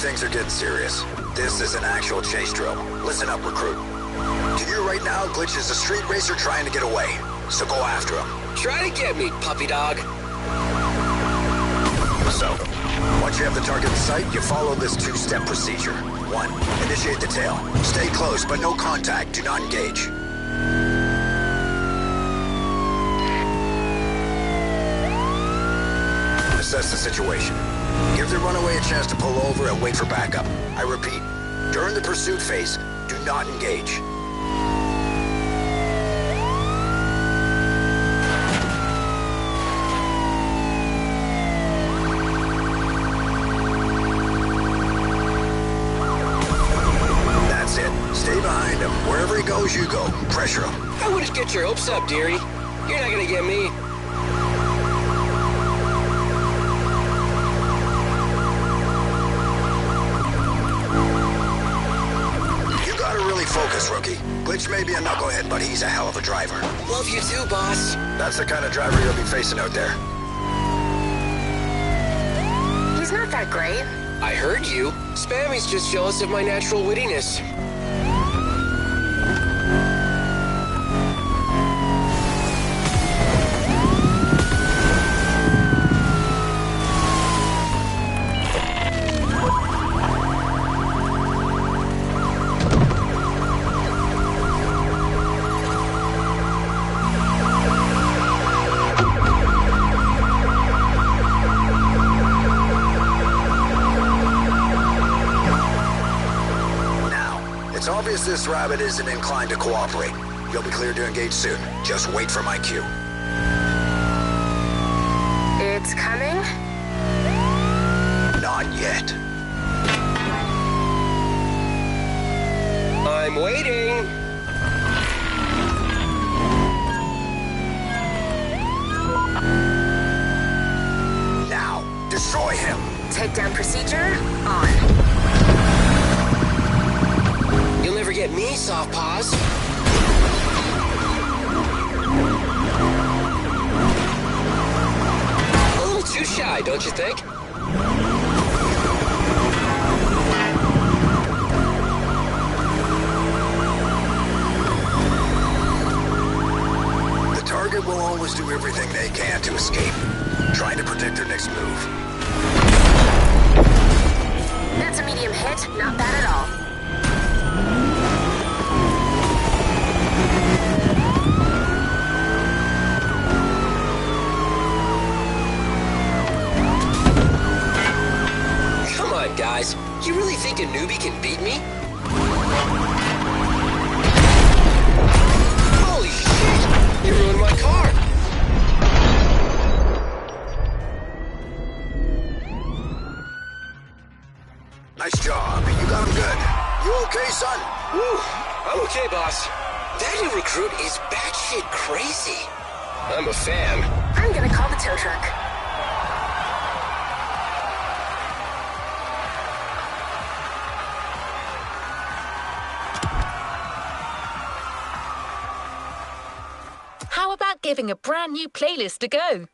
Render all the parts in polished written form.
things are getting serious. This is an actual chase drill. Listen up, recruit. To you right now, Glitch is a street racer trying to get away. So go after him. Try to get me, puppy dog. So, once you have the target in sight, you follow this two-step procedure. 1. Initiate the tail. Stay close, but no contact. Do not engage. Assess the situation. Give the runaway a chance to pull over and wait for backup. I repeat, during the pursuit phase, do not engage. That's it. Stay behind him. Wherever he goes, you go. Pressure him. I wouldn't get your hopes up, dearie. You're not gonna get me. Focus, rookie. Glitch may be a knucklehead, but he's a hell of a driver. Love you too, boss. That's the kind of driver you'll be facing out there. He's not that great. I heard you. Spammy's just jealous of my natural wittiness. It's obvious this rabbit isn't inclined to cooperate. You'll be cleared to engage soon. Just wait for my cue. It's coming? Not yet. I'm waiting. Now, destroy him. Takedown procedure on. You'll never get me, soft paws. A little too shy, don't you think? The target will always do everything they can to escape, trying to predict their next move. That's a medium hit, not bad at all. Guys, you really think a newbie can beat me? Holy shit! You ruined my car! Nice job. You got him good. You okay, son? Woo! I'm okay, boss. That new recruit is batshit crazy. I'm a fan. I'm gonna call the tow truck. How about giving a brand new playlist a go?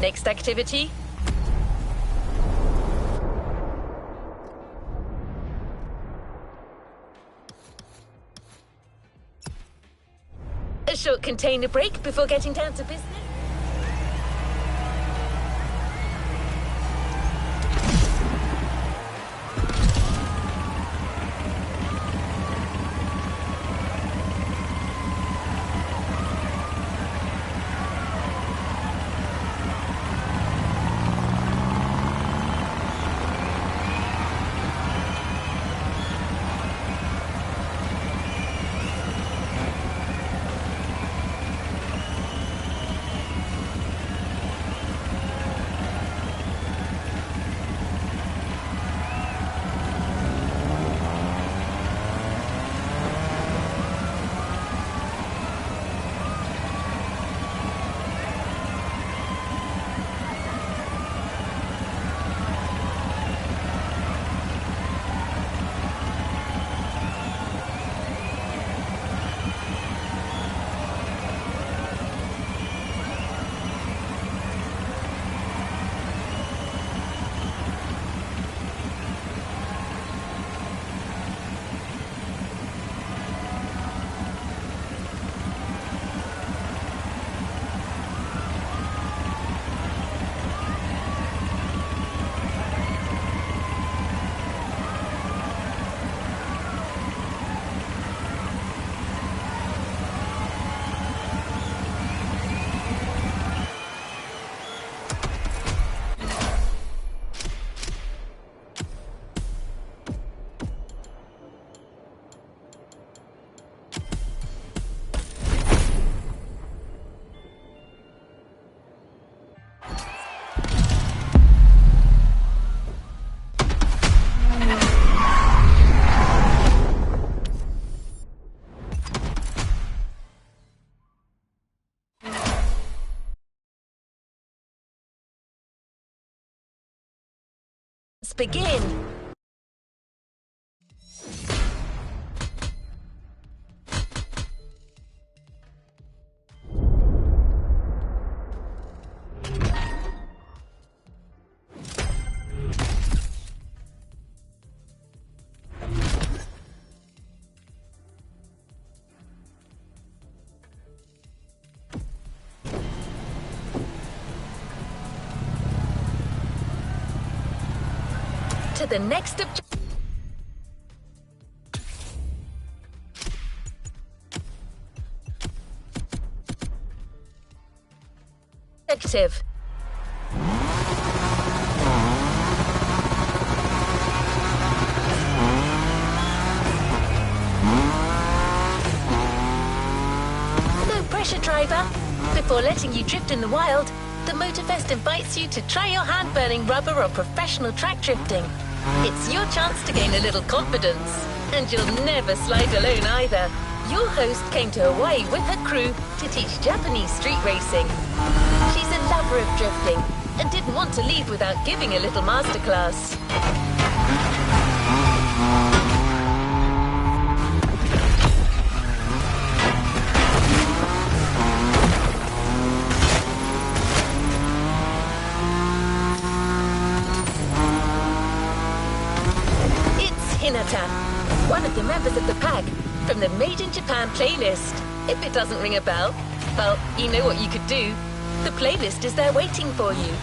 Next activity? A short container break before getting down to business? let's begin. To the next objective. No pressure, driver. Before letting you drift in the wild, the Motorfest invites you to try your hand-burning rubber or professional track drifting. It's your chance to gain a little confidence, and you'll never slide alone either. Your host came to Hawaii with her crew to teach Japanese street racing. She's a lover of drifting and didn't want to leave without giving a little masterclass. Hinata, one of the members of the pack, from the Made in Japan playlist. If it doesn't ring a bell, well, you know what you could do. The playlist is there waiting for you.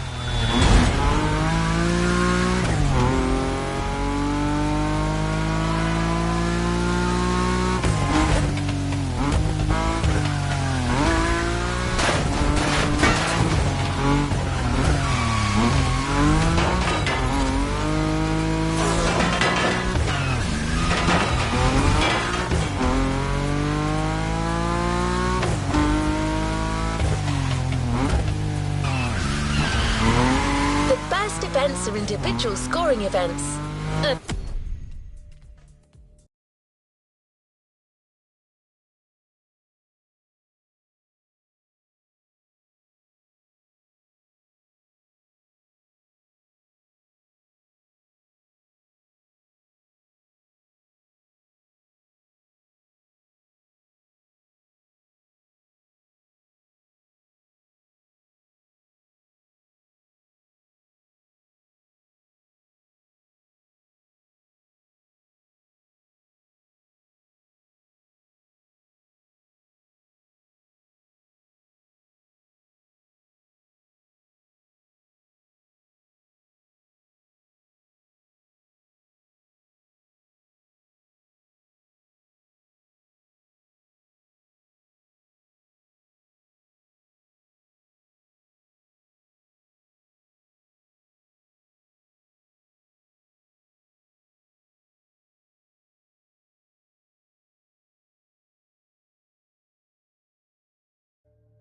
Events are individual scoring events.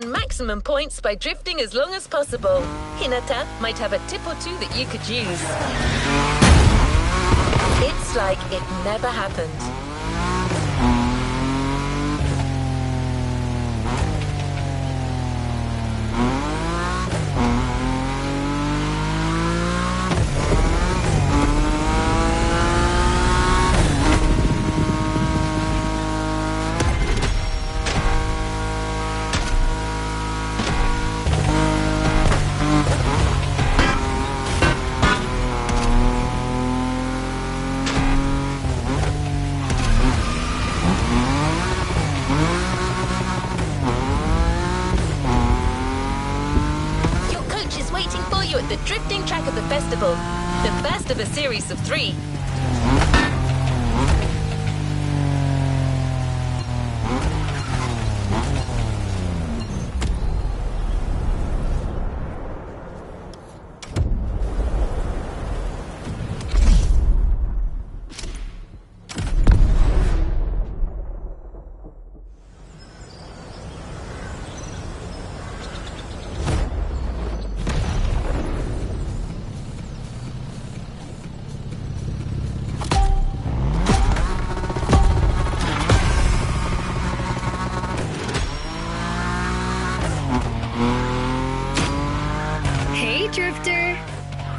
Maximum points by drifting as long as possible. Hinata might have a tip or two that you could use. It's like it never happened. The drifting track of the festival, the first of a series of 3.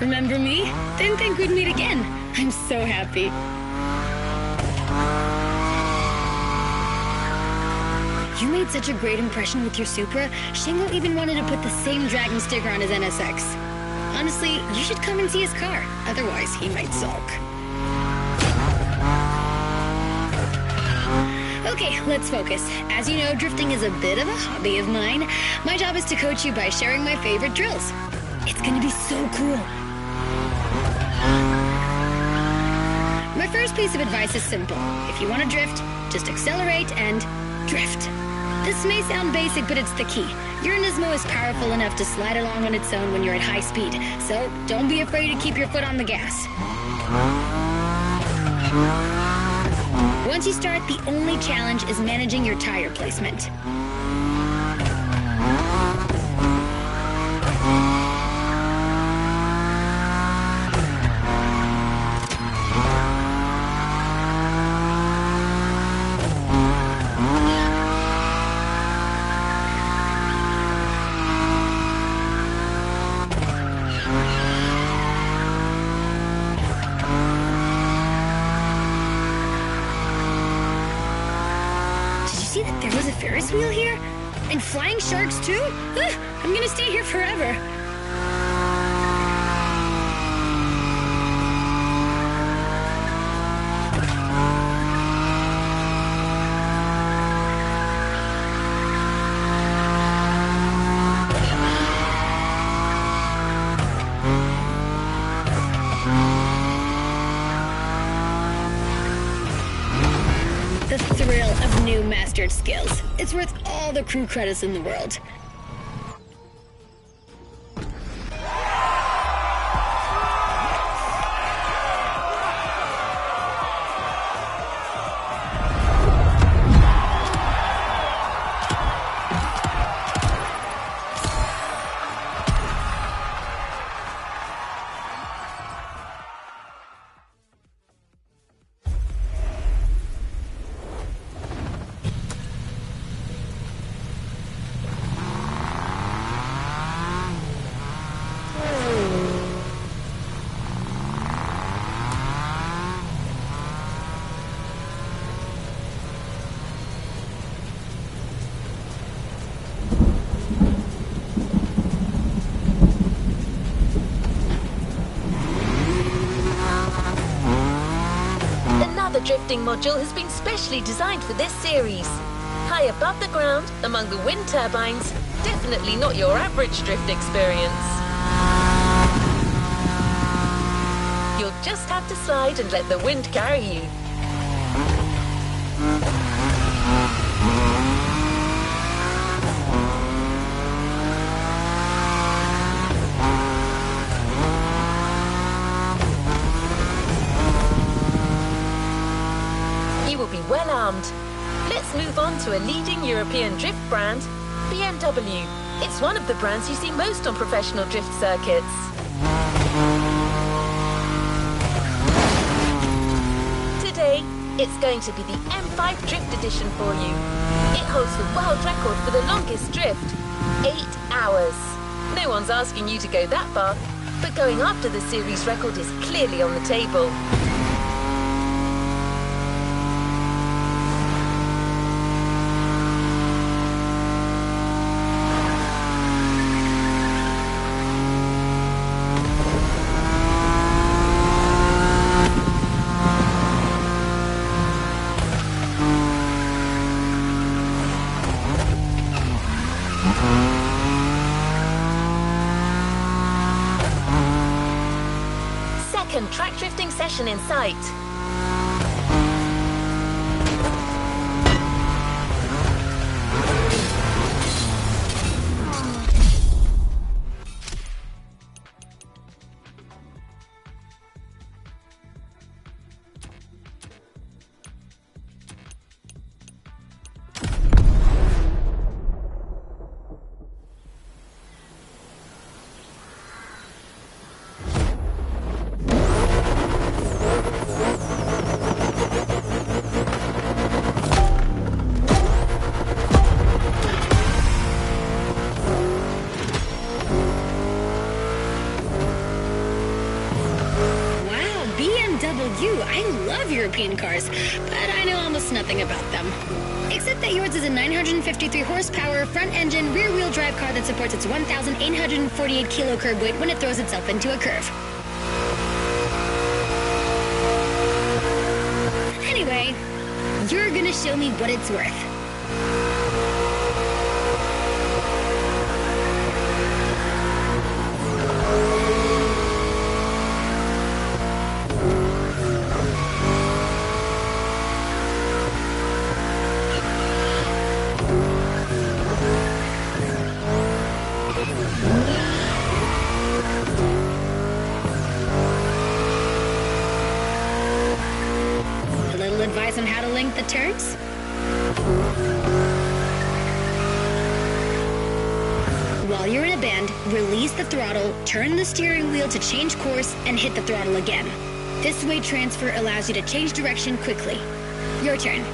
Remember me? Didn't think we'd meet again. I'm so happy. You made such a great impression with your Supra, Shingo even wanted to put the same Dragon sticker on his NSX. Honestly, you should come and see his car. Otherwise, he might sulk. Okay, let's focus. As you know, drifting is a bit of a hobby of mine. My job is to coach you by sharing my favorite drills. It's gonna be so cool. My first piece of advice is simple. If you want to drift, just accelerate and drift. This may sound basic, but it's the key. Your Nismo is powerful enough to slide along on its own when you're at high speed, so don't be afraid to keep your foot on the gas. Once you start, the only challenge is managing your tire placement. Ferris wheel here? And flying sharks too? I'm gonna stay here forever. The thrill of new mastered skills. It's worth all the crew credits in the world. The drifting module has been specially designed for this series. High above the ground, among the wind turbines, definitely not your average drift experience. You'll just have to slide and let the wind carry you. Well armed. Let's move on to a leading European drift brand, BMW. It's one of the brands you see most on professional drift circuits. Today, it's going to be the M5 Drift Edition for you. It holds the world record for the longest drift, 8 hours. No one's asking you to go that far, but going after the series record is clearly on the table. Track drifting session in sight. too. I love European cars, but I know almost nothing about them. Except that yours is a 953 horsepower, front-engine, rear-wheel drive car that supports its 1,848 kilo curb weight when it throws itself into a curve. Anyway, you're gonna show me what it's worth. Advice on how to link the turns? While you're in a bend, release the throttle, turn the steering wheel to change course, and hit the throttle again. This weight transfer allows you to change direction quickly. Your turn.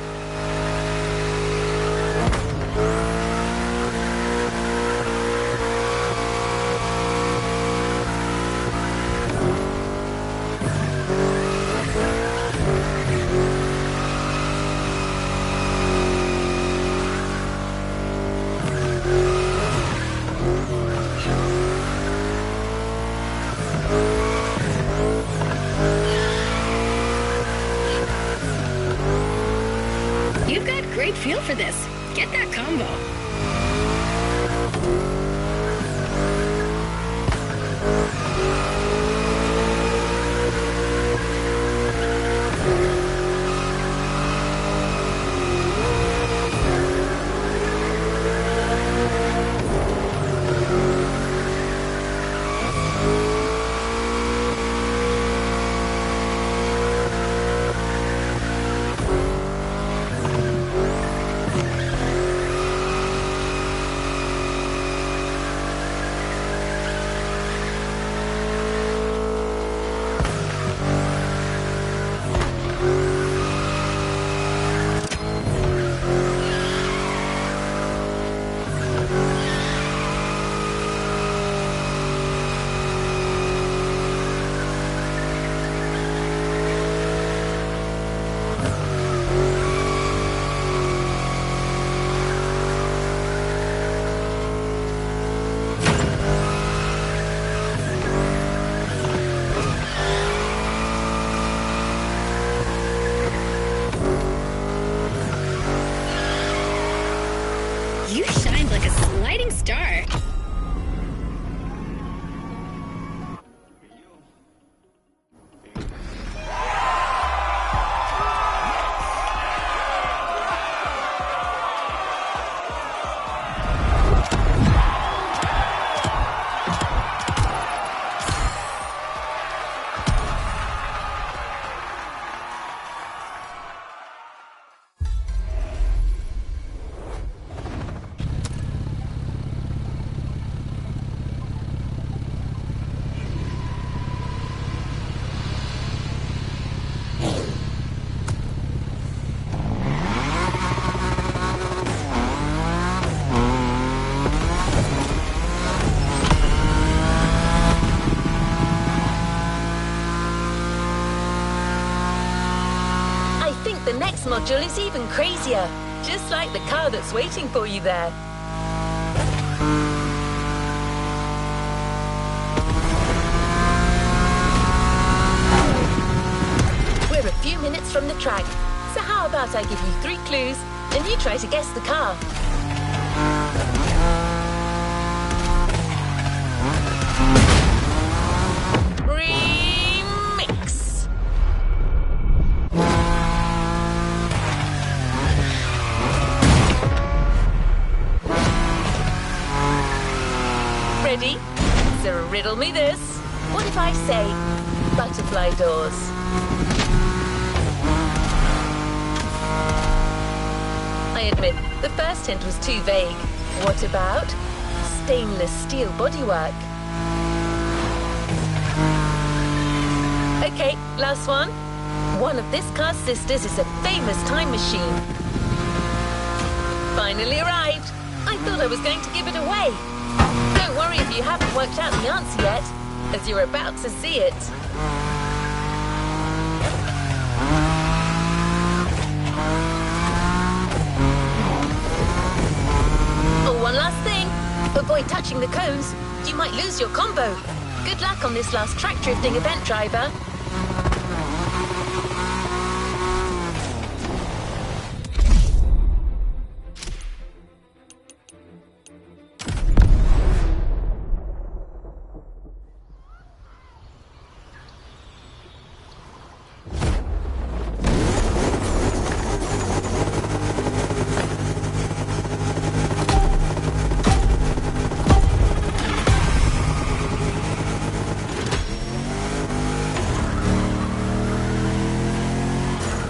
You've got great feel for this. Get that combo. You shined like a sliding star. The next module is even crazier, just like the car that's waiting for you there. We're a few minutes from the track, so how about I give you 3 clues and you try to guess the car? Ready? So riddle me this. What if I say butterfly doors? I admit, the first hint was too vague. What about stainless steel bodywork? Okay, last one. One of this car's sisters is a famous time machine. Finally arrived. I thought I was going to give it away. Don't worry if you haven't worked out the answer yet, as you're about to see it. One last thing. Avoid touching the cones. You might lose your combo. Good luck on this last track drifting event, driver.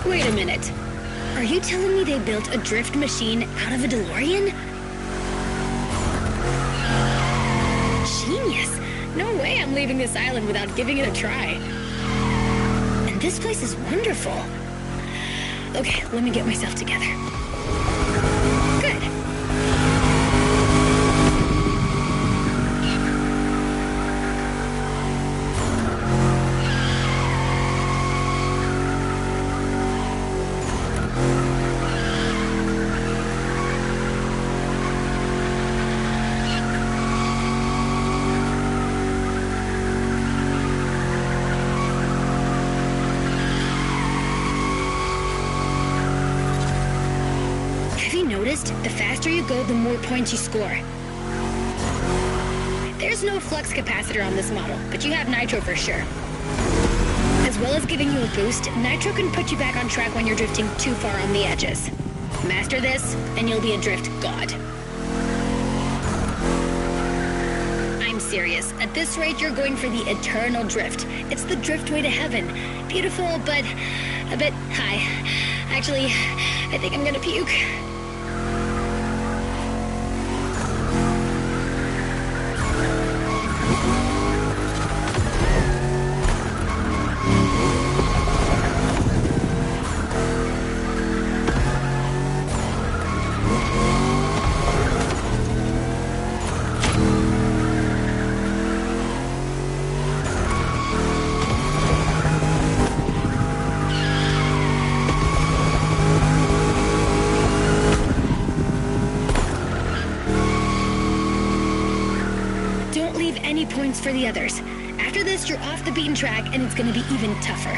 Wait a minute. Are you telling me they built a drift machine out of a DeLorean? Genius! No way I'm leaving this island without giving it a try. And this place is wonderful. Okay, let me get myself together. Good. The faster you go, the more points you score. There's no flux capacitor on this model, but you have nitro for sure. As well as giving you a boost, nitro can put you back on track when you're drifting too far on the edges. Master this, and you'll be a drift god. I'm serious. At this rate, you're going for the eternal drift. It's the drift way to heaven. Beautiful, but a bit high. Actually, I think I'm gonna puke. Any points for the others. After this, you're off the beaten track, and it's gonna be even tougher.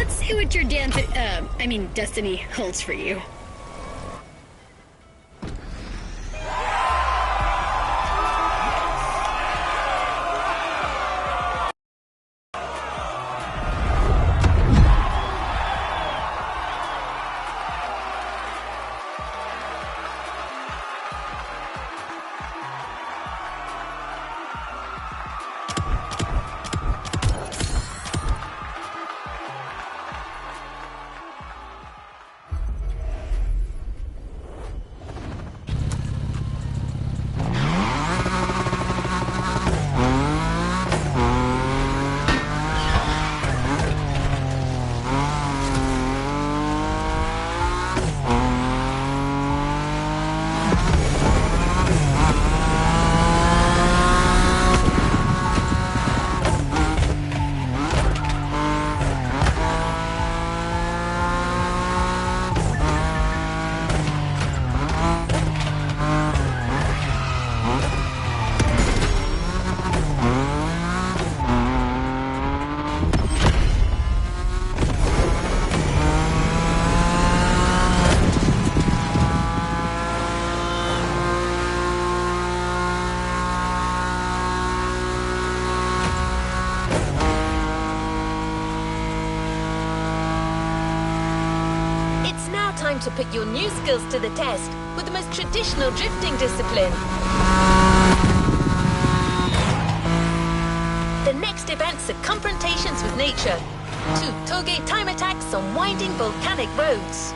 See what your destiny holds for you. to put your new skills to the test with the most traditional drifting discipline. The next events are confrontations with nature. 2 toge time attacks on winding volcanic roads.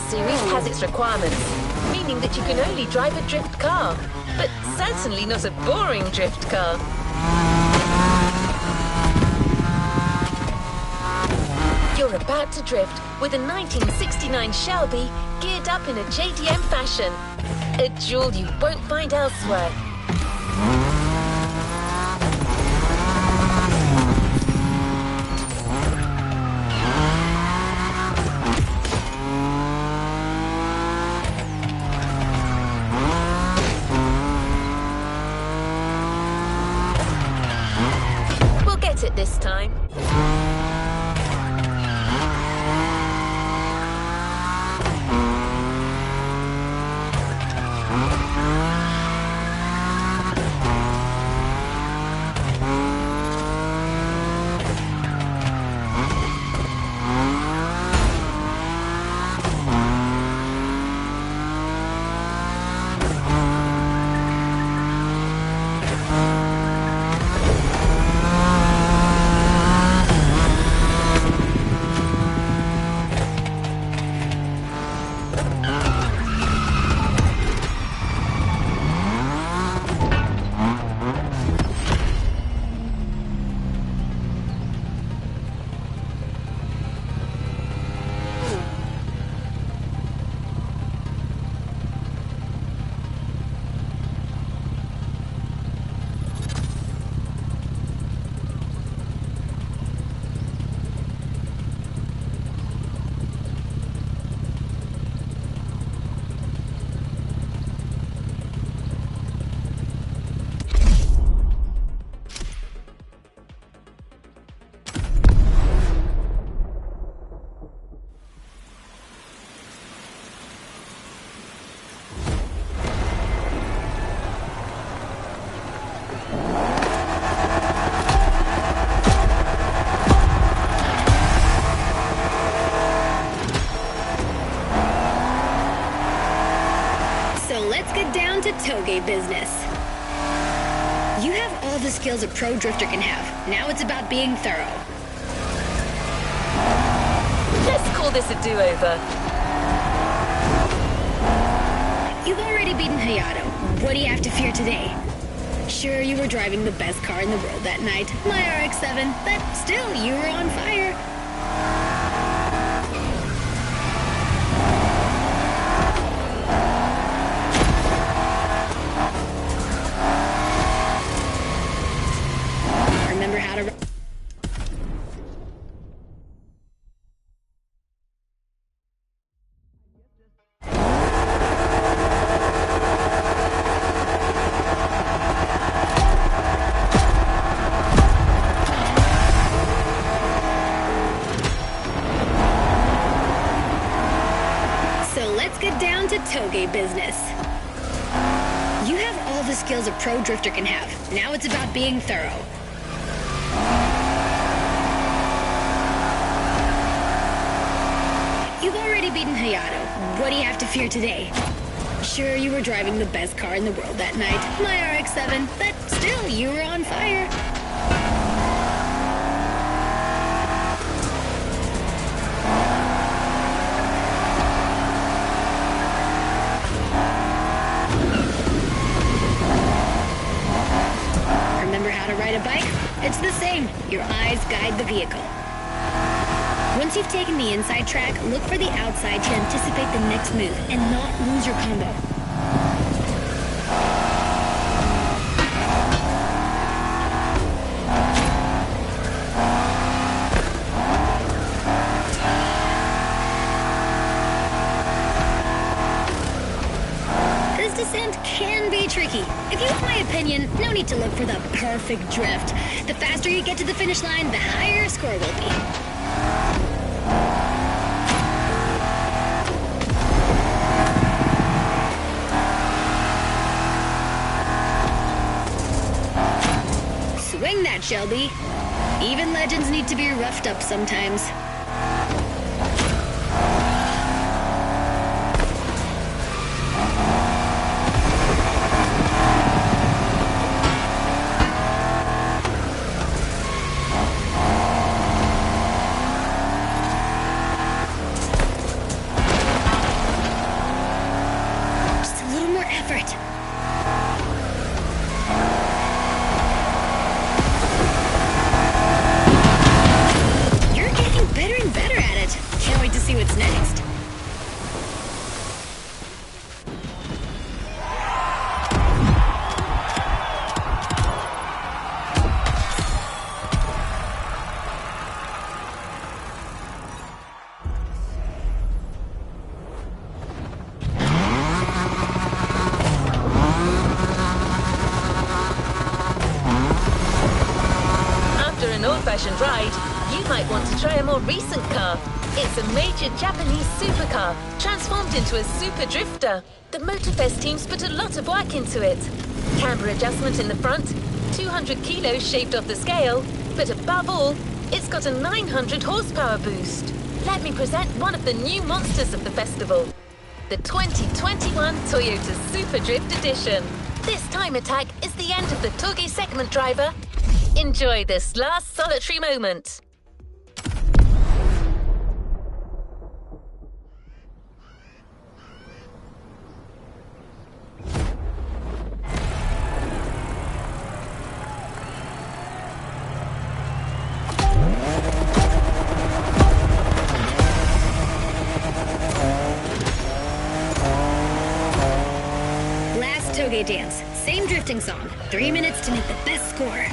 Series has its requirements, meaning that you can only drive a drift car, but certainly not a boring drift car. You're about to drift with a 1969 Shelby geared up in a JDM fashion, a jewel you won't find elsewhere. It this time. Let's get down to toge business. You have all the skills a pro drifter can have. Now it's about being thorough. Let's call this a do-over. You've already beaten Hayato. What do you have to fear today? Sure, you were driving the best car in the world that night, my RX-7, but still, you were on fire. Remember how to... Toge business. You have all the skills a pro drifter can have. Now it's about being thorough. You've already beaten Hayato. What do you have to fear today? Sure, you were driving the best car in the world that night, my RX-7, but still, you were on fire. Ride a bike? It's the same. Your eyes guide the vehicle. Once you've taken the inside track, look for the outside to anticipate the next move and not lose your combo. Descent can be tricky. If you want my opinion, no need to look for the perfect drift. The faster you get to the finish line, the higher your score will be. Swing that, Shelby. Even legends need to be roughed up sometimes. old-fashioned ride, you might want to try a more recent car. It's a major Japanese supercar, transformed into a super drifter. The Motorfest team's put a lot of work into it. Camber adjustment in the front, 200 kilos shaved off the scale, but above all, it's got a 900 horsepower boost. Let me present one of the new monsters of the festival, the 2021 Toyota Super Drift Edition. This time attack is the end of the Toge segment, driver. Enjoy this last solitary moment. Last Toge dance. Same drifting song. 3 minutes to make the best score.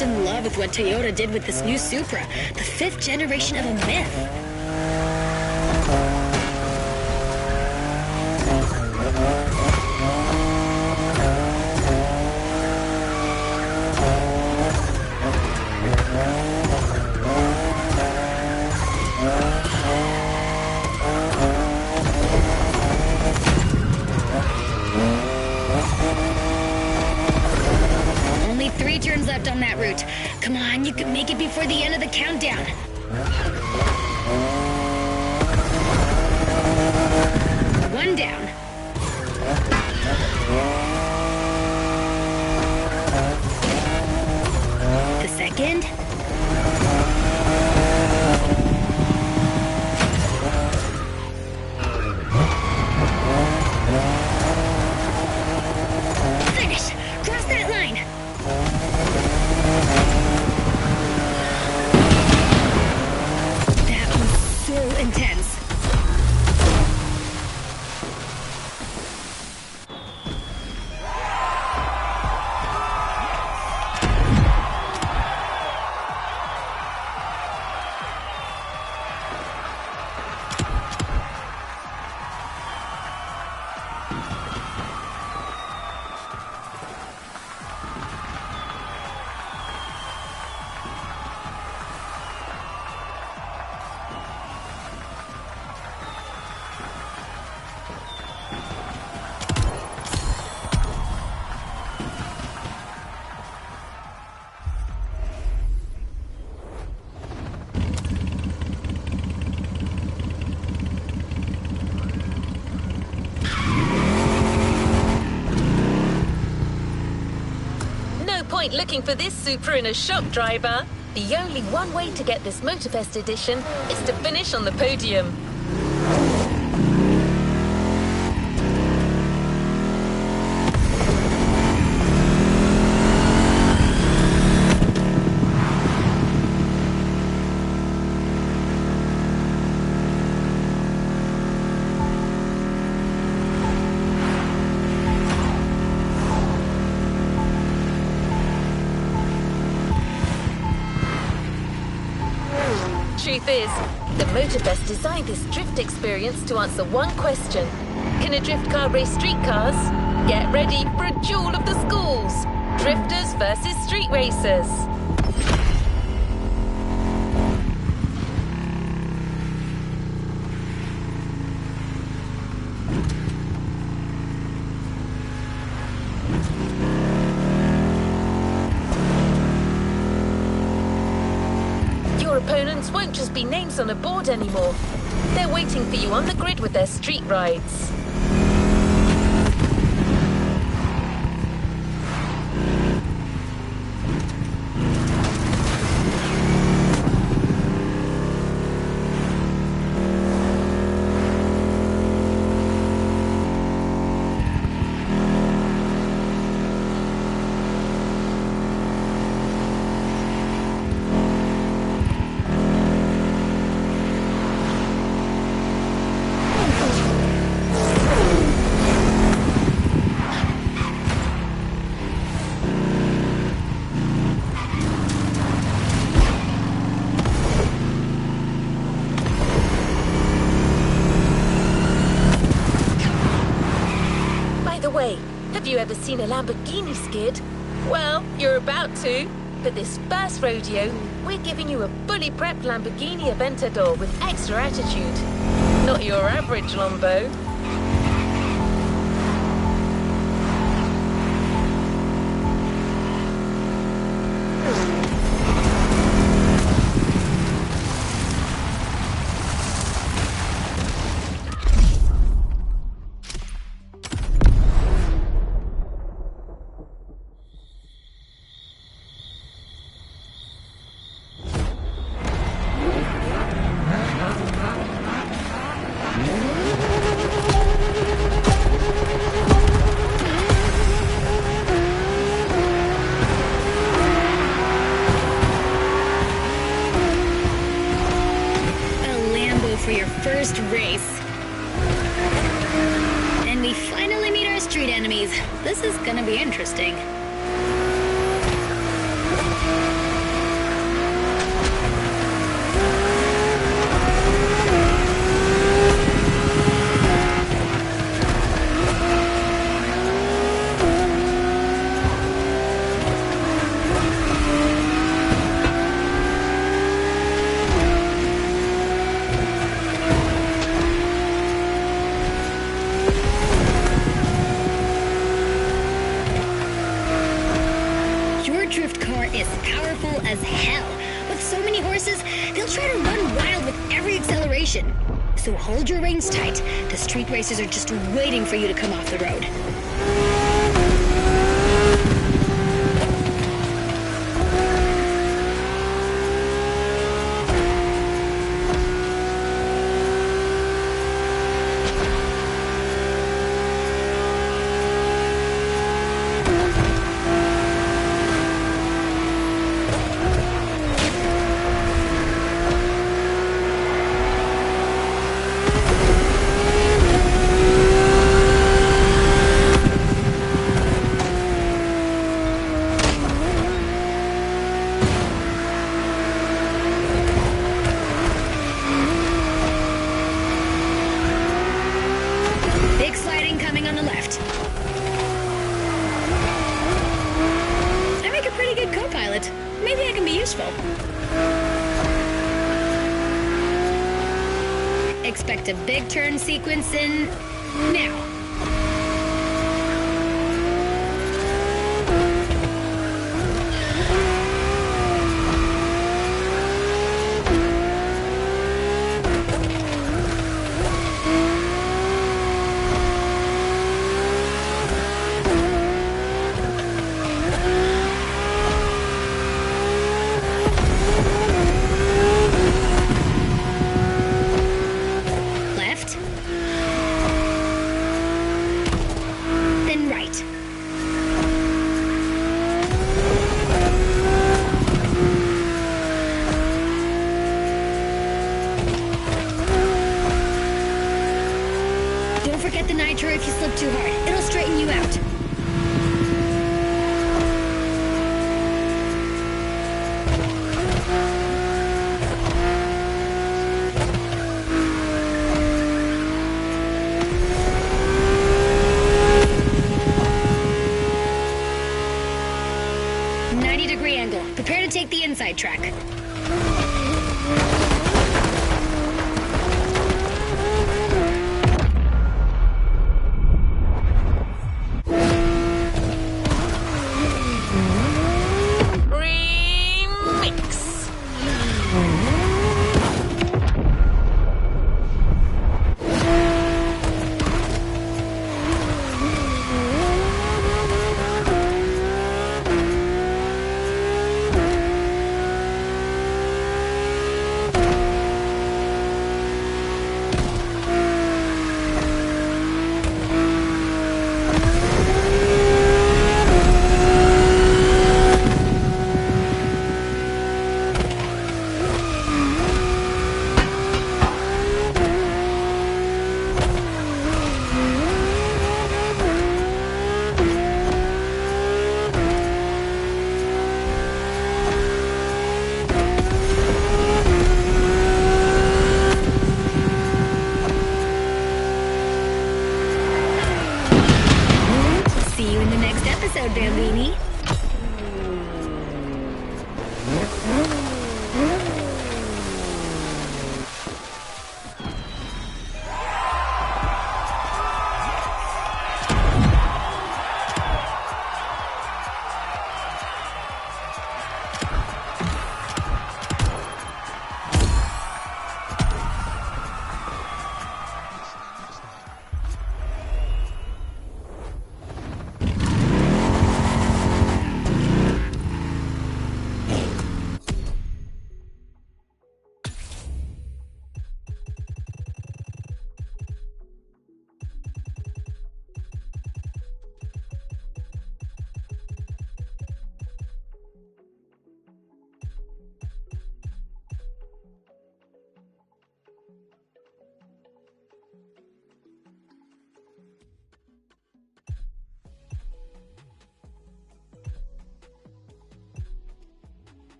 In love with what Toyota did with this new Supra, the 5th generation of a myth. drift. Come on, you can make it before the end of the countdown. One down. The second. Finish! Cross that line! That was so intense. Point looking for this Supra in a shop, driver. The only one way to get this Motorfest edition is to finish on the podium. Truth is, the Motorfest designed this drift experience to answer one question. Can a drift car race street cars? Get ready for a duel of the schools. Drifters versus street racers. Your opponents won't just be names on a board anymore. They're waiting for you on the grid with their street rides. Have you ever seen a Lamborghini skid? Well, you're about to. For this first rodeo, we're giving you a fully prepped Lamborghini Aventador with extra attitude. Not your average Lambo. First race. And we finally meet our street enemies. This is gonna be interesting. as hell. With so many horses, they'll try to run wild with every acceleration. So hold your reins tight. The street racers are just waiting for you to come off the road. Maybe I can be useful. Expect a big turn sequence in now. Forget the nitro if you slip too hard. It'll straighten you out. '90-degree angle. Prepare to take the inside track. See you in the next episode, Bambini.